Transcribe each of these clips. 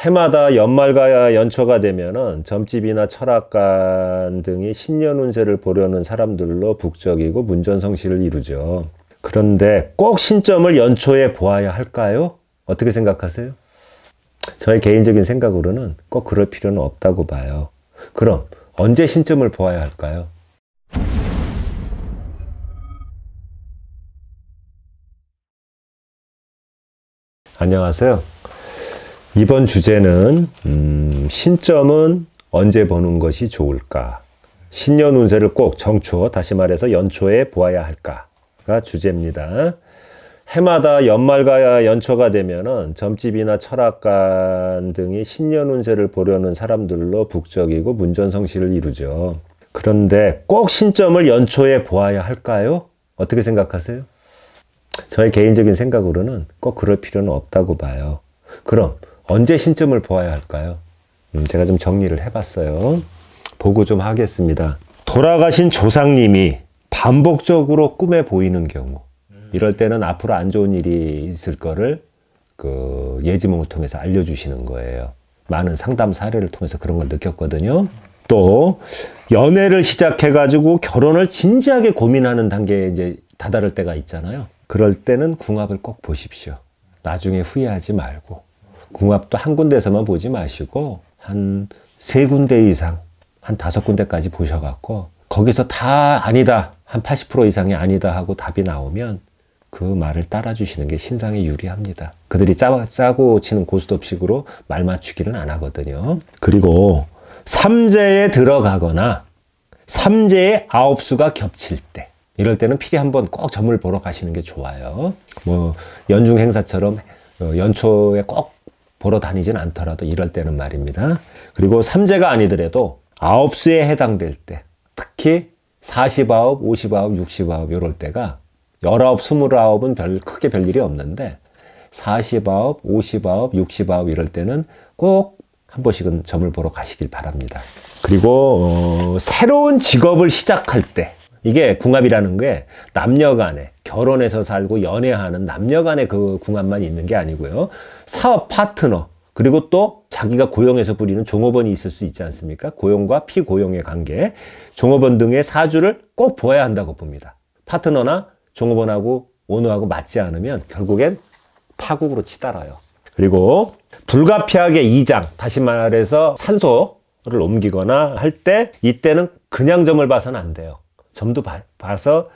해마다 연말과 연초가 되면은 점집이나 철학관 등이 신년 운세를 보려는 사람들로 북적이고 문전성시를 이루죠. 그런데 꼭 신점을 연초에 보아야 할까요? 어떻게 생각하세요? 저의 개인적인 생각으로는 꼭 그럴 필요는 없다고 봐요. 그럼 언제 신점을 보아야 할까요? 안녕하세요. 이번 주제는 신점은 언제 보는 것이 좋을까? 신년 운세를 꼭 정초, 다시 말해서 연초에 보아야 할까가 주제입니다. 해마다 연말과 연초가 되면은 점집이나 철학관 등이 신년 운세를 보려는 사람들로 북적이고 문전성시를 이루죠. 그런데 꼭 신점을 연초에 보아야 할까요? 어떻게 생각하세요? 저의 개인적인 생각으로는 꼭 그럴 필요는 없다고 봐요. 그럼 언제 신점을 보아야 할까요? 제가 좀 정리를 해봤어요. 보고 좀 하겠습니다. 돌아가신 조상님이 반복적으로 꿈에 보이는 경우, 이럴 때는 앞으로 안 좋은 일이 있을 거를 예지몽을 통해서 알려주시는 거예요. 많은 상담 사례를 통해서 그런 걸 느꼈거든요. 또 연애를 시작해가지고 결혼을 진지하게 고민하는 단계에 이제 다다를 때가 있잖아요. 그럴 때는 궁합을 꼭 보십시오. 나중에 후회하지 말고. 궁합도 한 군데서만 보지 마시고 한 3군데 이상, 한 5군데까지 보셔갖고 거기서 다 아니다, 한 80% 이상이 아니다 하고 답이 나오면 그 말을 따라주시는 게 신상에 유리합니다. 그들이 짜고 치는 고스톱식으로 말 맞추기는 안 하거든요. 그리고 삼재에 들어가거나 삼재의 9수가 겹칠 때, 이럴 때는 필히 한번 꼭 점을 보러 가시는 게 좋아요. 연중 행사처럼 연초에 꼭 보러 다니진 않더라도 이럴 때는 말입니다. 그리고 삼재가 아니더라도 9수에 해당될 때, 특히 40아홉, 50아홉, 60아홉 이럴 때가 19, 29은 크게 별일이 없는데 40아홉, 50아홉, 60아홉 이럴 때는 꼭 한 번씩은 점을 보러 가시길 바랍니다. 그리고 새로운 직업을 시작할 때, 이게 궁합이라는 게 남녀간에 결혼해서 살고 연애하는 남녀간의 그 궁합만 있는 게 아니고요. 사업 파트너, 그리고 또 자기가 고용해서 부리는 종업원이 있을 수 있지 않습니까? 고용과 피고용의 관계, 종업원 등의 사주를 꼭 보아야 한다고 봅니다. 파트너나 종업원하고 오너하고 맞지 않으면 결국엔 파국으로 치달아요. 그리고 불가피하게 이장, 다시 말해서 산소를 옮기거나 할 때, 이때는 그냥 점을 봐서는 안 돼요. 점도 봐서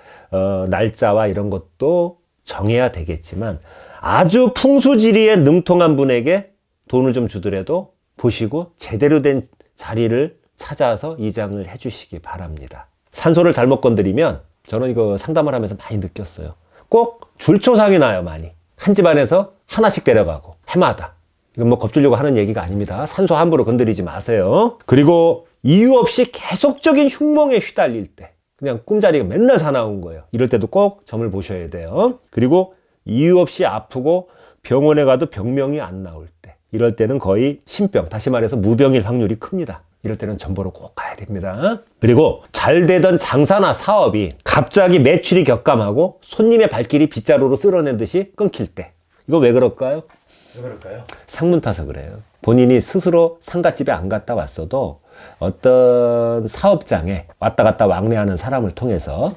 날짜와 이런 것도 정해야 되겠지만, 아주 풍수지리에 능통한 분에게 돈을 좀 주더라도 보시고 제대로 된 자리를 찾아서 이장을 해 주시기 바랍니다. 산소를 잘못 건드리면, 저는 이거 상담을 하면서 많이 느꼈어요. 꼭 줄초상이 나요, 많이. 한 집안에서 하나씩 데려가고, 해마다. 이건 겁주려고 하는 얘기가 아닙니다. 산소 함부로 건드리지 마세요. 그리고 이유 없이 계속적인 흉몽에 휘달릴 때, 그냥 꿈자리가 맨날 사나운 거예요. 이럴 때도 꼭 점을 보셔야 돼요. 그리고 이유 없이 아프고 병원에 가도 병명이 안 나올 때, 이럴 때는 거의 신병, 다시 말해서 무병일 확률이 큽니다. 이럴 때는 점 보러 꼭 가야 됩니다. 그리고 잘 되던 장사나 사업이 갑자기 매출이 격감하고 손님의 발길이 빗자루로 쓸어낸 듯이 끊길 때, 이거 왜 그럴까요? 왜 그럴까요? 상문 타서 그래요. 본인이 스스로 상갓집에 안 갔다 왔어도 어떤 사업장에 왔다 갔다 왕래하는 사람을 통해서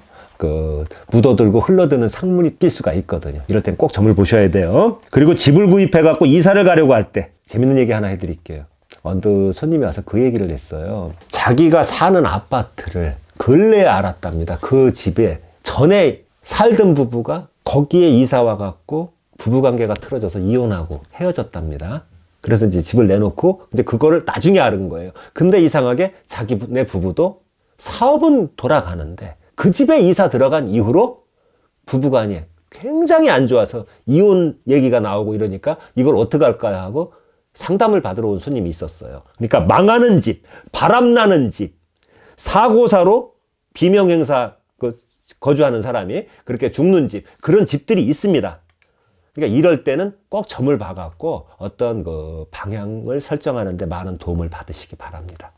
묻어들고 흘러드는 상문이 낄 수가 있거든요. 이럴 땐 꼭 점을 보셔야 돼요. 그리고 집을 구입해 갖고 이사를 가려고 할 때, 재밌는 얘기 하나 해드릴게요. 어느 손님이 와서 그 얘기를 했어요. 자기가 사는 아파트를 근래에 알았답니다. 그 집에 전에 살던 부부가 거기에 이사 와 갖고 부부관계가 틀어져서 이혼하고 헤어졌답니다. 그래서 이제 집을 내놓고 이제 그거를 나중에 알은 거예요. 근데 이상하게 자기네 부부도 사업은 돌아가는데 그 집에 이사 들어간 이후로 부부간이 굉장히 안 좋아서 이혼 얘기가 나오고 이러니까 이걸 어떻게 할까 하고 상담을 받으러 온 손님이 있었어요. 그러니까 망하는 집, 바람나는 집, 사고사로 비명행사 거주하는 사람이 그렇게 죽는 집, 그런 집들이 있습니다. 그러니까 이럴 때는 꼭 점을 봐갖고 어떤 방향을 설정하는 데 많은 도움을 받으시기 바랍니다.